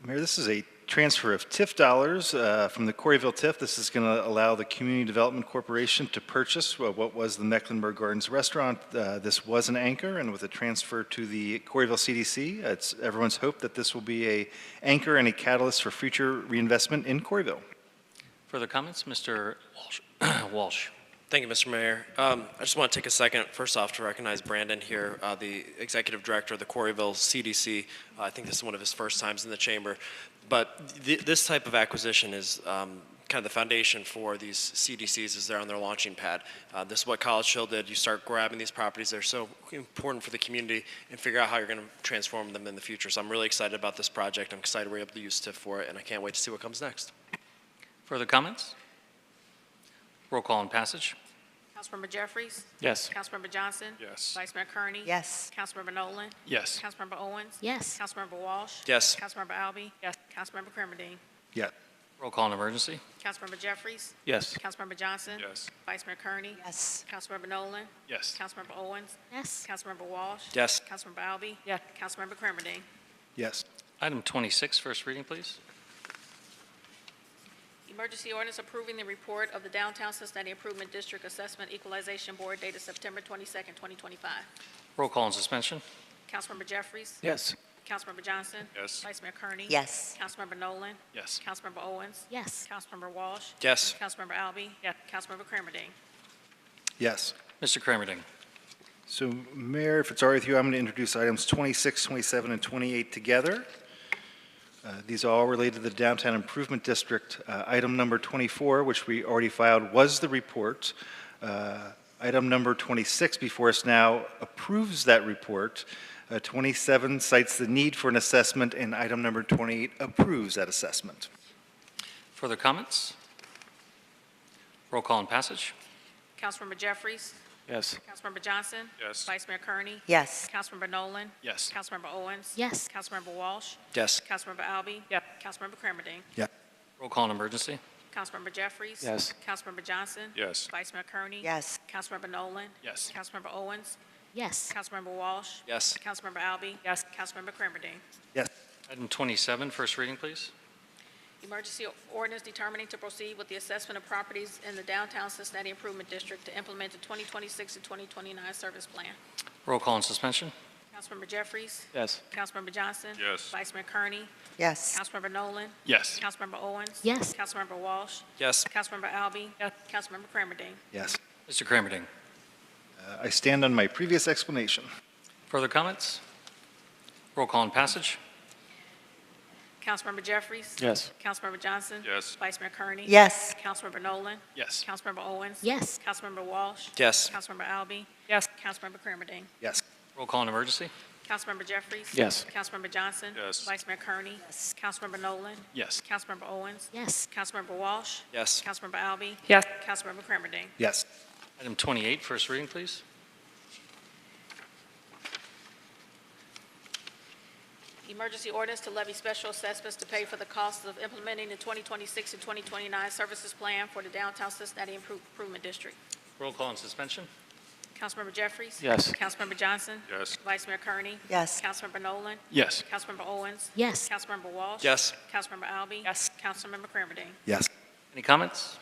Mayor, this is a transfer of TIF dollars from the Coreyville TIF. This is going to allow the Community Development Corporation to purchase what was the Mecklenburg Gardens restaurant. This was an anchor, and with a transfer to the Coreyville CDC, it's everyone's hope that this will be an anchor and a catalyst for future reinvestment in Coreyville. Further comments? Mr. Walsh. Walsh. Thank you, Mr. Mayor. I just want to take a second, first off, to recognize Brandon here, the Executive Director of the Coreyville CDC. I think this is one of his first times in the chamber. But this type of acquisition is kind of the foundation for these CDCs as they're on their launching pad. This is what College Hill did. You start grabbing these properties. They're so important for the community and figure out how you're going to transform them in the future. So I'm really excited about this project. I'm excited we're able to use TIF for it, and I can't wait to see what comes next. Further comments? Roll call and passage. Councilmember Jeffries? Yes. Councilmember Johnson? Yes. Vice Mayor Kearney? Yes. Councilmember Nolan? Yes. Councilmember Owens? Yes. Councilmember Walsh? Yes. Councilmember Albi? Yes. Councilmember Kermadine? Yes. Roll call and emergency. Councilmember Jeffries? Yes. Councilmember Johnson? Yes. Vice Mayor Kearney? Yes. Councilmember Nolan? Yes. Councilmember Owens? Yes. Councilmember Walsh? Yes. Councilmember Albi? Yes. Councilmember Kermadine? Yes. Item 26, first reading, please. Emergency ordinance approving the report of the Downtown Cincinnati Improvement District Assessment Equalization Board dated September 22nd, 2025. Roll call and suspension. Councilmember Jeffries? Yes. Councilmember Johnson? Yes. Vice Mayor Kearney? Yes. Councilmember Nolan? Yes. Councilmember Owens? Yes. Councilmember Walsh? Yes. Councilmember Albi? Yes. Councilmember Kermadine? Yes. Mr. Kermadine. So, Mayor, if it's all right with you, I'm going to introduce items 26, 27, and 28 together. These are all related to the Downtown Improvement District. Item number 24, which we already filed, was the report. Item number 26 before us now approves that report. 27 cites the need for an assessment, and item number 28 approves that assessment. Further comments? Roll call and passage. Councilmember Jeffries? Yes. Councilmember Johnson? Yes. Vice Mayor Kearney? Yes. Councilmember Nolan? Yes. Councilmember Owens? Yes. Councilmember Walsh? Yes. Councilmember Albi? Yes. Councilmember Kermadine? Yeah. Roll call and emergency. Councilmember Jeffries? Yes. Councilmember Johnson? Yes. Vice Mayor Kearney? Yes. Councilmember Nolan? Yes. Councilmember Owens? Yes. Councilmember Walsh? Yes. Councilmember Albi? Yes. Councilmember Kermadine? Yes. Item 27, first reading, please. Emergency ordinance determining to proceed with the assessment of properties in the Downtown Cincinnati Improvement District to implement the 2026 to 2029 service plan. Roll call and suspension. Councilmember Jeffries? Yes. Councilmember Johnson? Yes. Vice Mayor Kearney? Yes. Councilmember Nolan? Yes. Councilmember Owens? Yes. Councilmember Walsh? Yes. Councilmember Albi? Yes. Councilmember Kermadine? Yes. Mr. Kermadine. I stand on my previous explanation. Further comments? Roll call and passage. Councilmember Jeffries? Yes. Councilmember Johnson? Yes. Vice Mayor Kearney? Yes. Councilmember Nolan? Yes. Councilmember Owens? Yes. Councilmember Walsh? Yes. Councilmember Albi? Yes. Councilmember Kermadine? Yes. Roll call and emergency. Councilmember Jeffries? Yes. Councilmember Johnson? Yes. Vice Mayor Kearney? Yes. Councilmember Nolan? Yes. Councilmember Owens? Yes. Councilmember Walsh? Yes. Councilmember Albi? Yes. Councilmember Kermadine? Yes. Item 28, first reading, please. Emergency ordinance to levy special assessments to pay for the costs of implementing the 2026 to 2029 services plan for the Downtown Cincinnati Improvement District. Roll call and suspension. Councilmember Jeffries? Yes. Councilmember Johnson? Yes. Vice Mayor Kearney? Yes. Councilmember Nolan? Yes. Councilmember Owens? Yes. Councilmember Walsh? Yes. Councilmember Albi? Yes. Councilmember Kermadine? Yes. Any comments?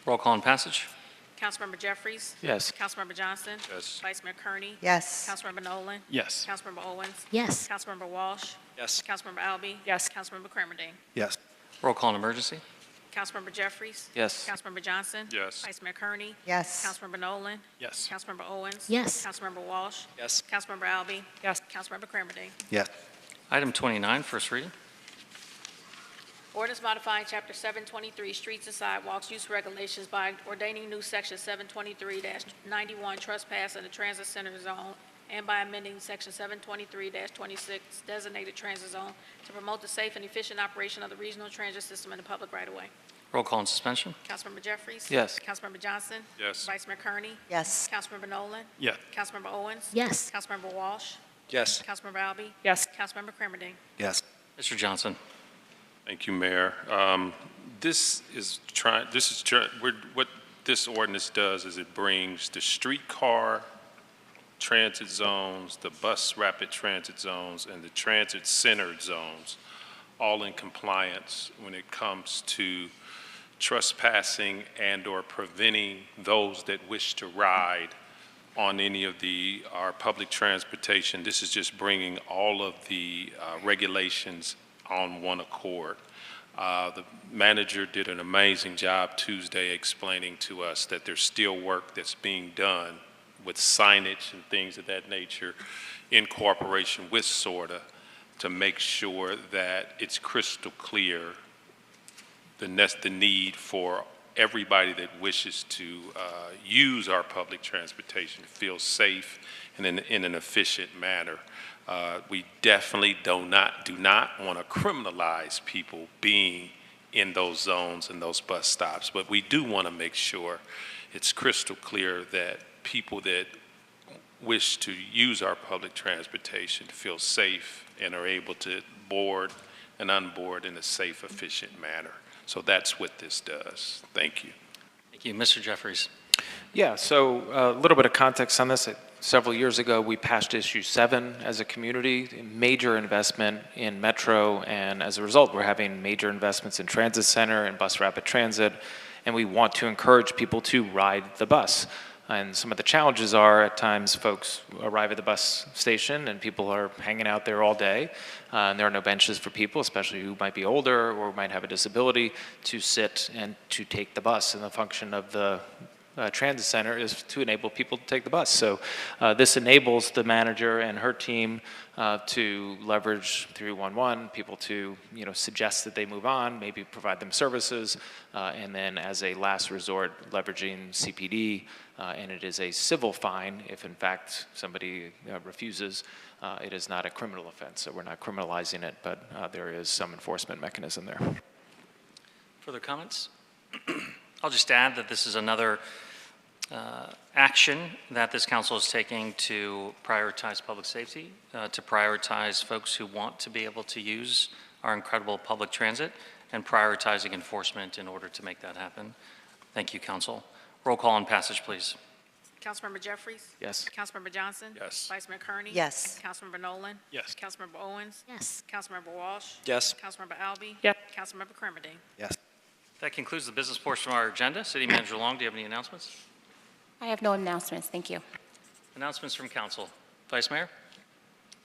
Roll call and passage. Councilmember Jeffries? Yes. Councilmember Johnson? Yes. Vice Mayor Kearney? Yes. Councilmember Nolan? Yes. Councilmember Owens? Yes. Councilmember Walsh? Yes. Councilmember Albi? Yes. Councilmember Kermadine? Yes. Roll call and emergency. Councilmember Jeffries? Yes. Councilmember Johnson? Yes. Vice Mayor Kearney? Yes. Councilmember Nolan? Yes. Councilmember Owens? Yes. Councilmember Walsh? Yes. Councilmember Albi? Yes. Councilmember Kermadine? Yes. Item 29, first reading. Ordinance modifying Chapter 723, Streets and Sidewalks, Use Regulations by ordaining new Section 723-91, Trespass in the Transit Center Zone, and by amending Section 723-26, Designated Transit Zone, to promote the safe and efficient operation of the regional transit system in the public right-of-way. Roll call and suspension. Councilmember Jeffries? Yes. Councilmember Johnson? Yes. Vice Mayor Kearney? Yes. Councilmember Nolan? Yes. Councilmember Owens? Yes. Councilmember Walsh? Yes. Councilmember Albi? Yes. Councilmember Kermadine? Yes. Mr. Johnson. Thank you, Mayor. What this ordinance does is it brings the streetcar transit zones, the bus rapid transit zones, and the transit centered zones all in compliance when it comes to trespassing and/or preventing those that wish to ride on any of our public transportation. This is just bringing all of the regulations on one accord. The manager did an amazing job Tuesday explaining to us that there's still work that's being done with signage and things of that nature in cooperation with SORTA to make sure that it's crystal clear the need for everybody that wishes to use our public transportation to feel safe and in an efficient manner. We definitely do not want to criminalize people being in those zones and those bus stops. But we do want to make sure it's crystal clear that people that wish to use our public transportation feel safe and are able to board and unboard in a safe, efficient manner. So that's what this does. Thank you. Thank you. Mr. Jeffries. Yeah, so a little bit of context on this. Several years ago, we passed Issue 7 as a community, major investment in Metro, and as a result, we're having major investments in Transit Center and bus rapid transit, and we want to encourage people to ride the bus. And some of the challenges are, at times, folks arrive at the bus station and people are hanging out there all day, and there are no benches for people, especially who might be older or might have a disability, to sit and to take the bus. And the function of the transit center is to enable people to take the bus. So this enables the manager and her team to leverage 311, people to suggest that they move on, maybe provide them services, and then as a last resort, leveraging CPD, and it is a civil fine if in fact somebody refuses. It is not a criminal offense, so we're not criminalizing it, but there is some enforcement mechanism there. Further comments? I'll just add that this is another action that this council is taking to prioritize public safety, to prioritize folks who want to be able to use our incredible public transit, and prioritizing enforcement in order to make that happen. Thank you, council. Roll call on passage, please. Councilmember Jeffries? Yes. Councilmember Johnson? Yes. Vice Mayor Kearney? Yes. Councilmember Nolan? Yes. Councilmember Owens? Yes. Councilmember Walsh? Yes. Councilmember Albi? Yes. Councilmember Kermerdine? Yes. That concludes the business portion of our agenda. City Manager Long, do you have any announcements? I have no announcements. Thank you. Announcements from council. Vice Mayor?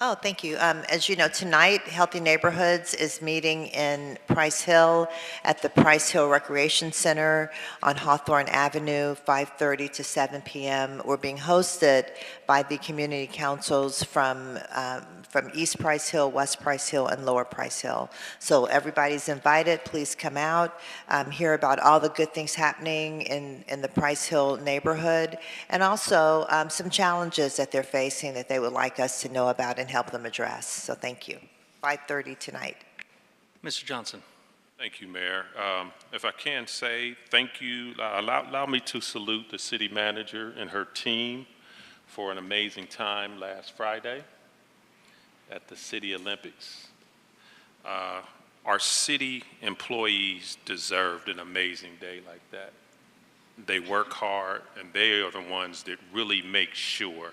Oh, thank you. As you know, tonight, Healthy Neighborhoods is meeting in Price Hill at the Price Hill Recreation Center on Hawthorne Avenue, 5:30 to 7 p.m. We're being hosted by the community councils from East Price Hill, West Price Hill, and Lower Price Hill. So everybody's invited. Please come out, hear about all the good things happening in the Price Hill neighborhood, and also some challenges that they're facing that they would like us to know about and help them address. So thank you. 5:30 tonight. Mr. Johnson. Thank you, Mayor. If I can say thank you, allow me to salute the city manager and her team for an amazing time last Friday at the City Olympics. Our city employees deserved an amazing day like that. They work hard, and they are the ones that really make sure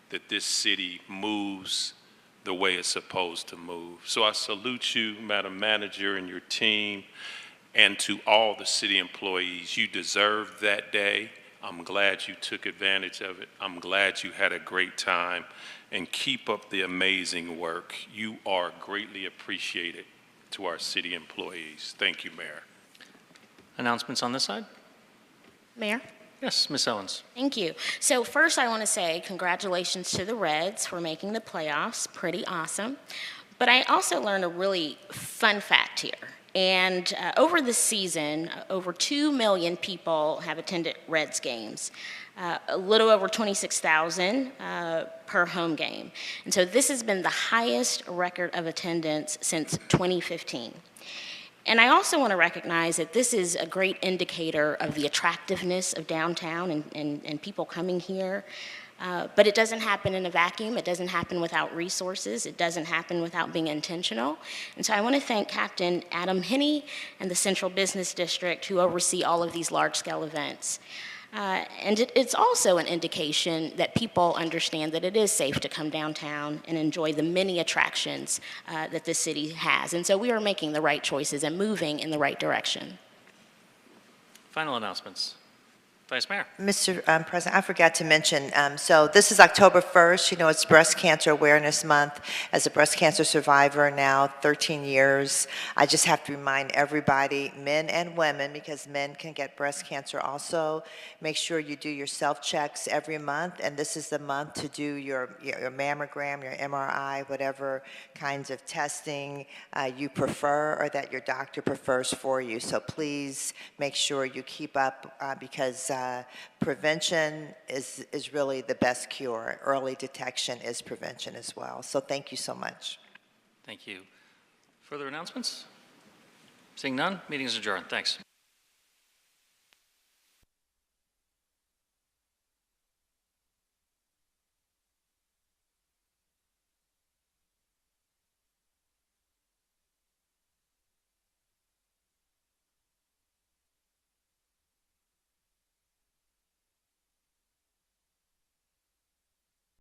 that this city moves the way it's supposed to move. So I salute you, Madam Manager, and your team, and to all the city employees. You deserved that day. I'm glad you took advantage of it. I'm glad you had a great time, and keep up the amazing work. You are greatly appreciated to our city employees. Thank you, Mayor. Announcements on this side? Mayor? Yes, Ms. Owens. Thank you. So first I want to say congratulations to the Reds for making the playoffs. Pretty awesome. But I also learned a really fun fact here. And over the season, over 2 million people have attended Reds games, a little over 26,000 per home game. And so this has been the highest record of attendance since 2015. And I also want to recognize that this is a great indicator of the attractiveness of downtown and people coming here. But it doesn't happen in a vacuum. It doesn't happen without resources. It doesn't happen without being intentional. And so I want to thank Captain Adam Hinney and the Central Business District who oversee all of these large-scale events. And it's also an indication that people understand that it is safe to come downtown and enjoy the many attractions that the city has. And so we are making the right choices and moving in the right direction. Final announcements. Vice Mayor. Mr. President, I forgot to mention, so this is October 1st. You know, it's Breast Cancer Awareness Month. As a breast cancer survivor now, 13 years, I just have to remind everybody, men and women, because men can get breast cancer also, make sure you do your self-checks every month, and this is the month to do your mammogram, your MRI, whatever kinds of testing you prefer or that your doctor prefers for you. So please make sure you keep up because prevention is really the best cure. Early detection is prevention as well. So thank you so much. Thank you. Further announcements? Seeing none, meeting is adjourned. Thanks.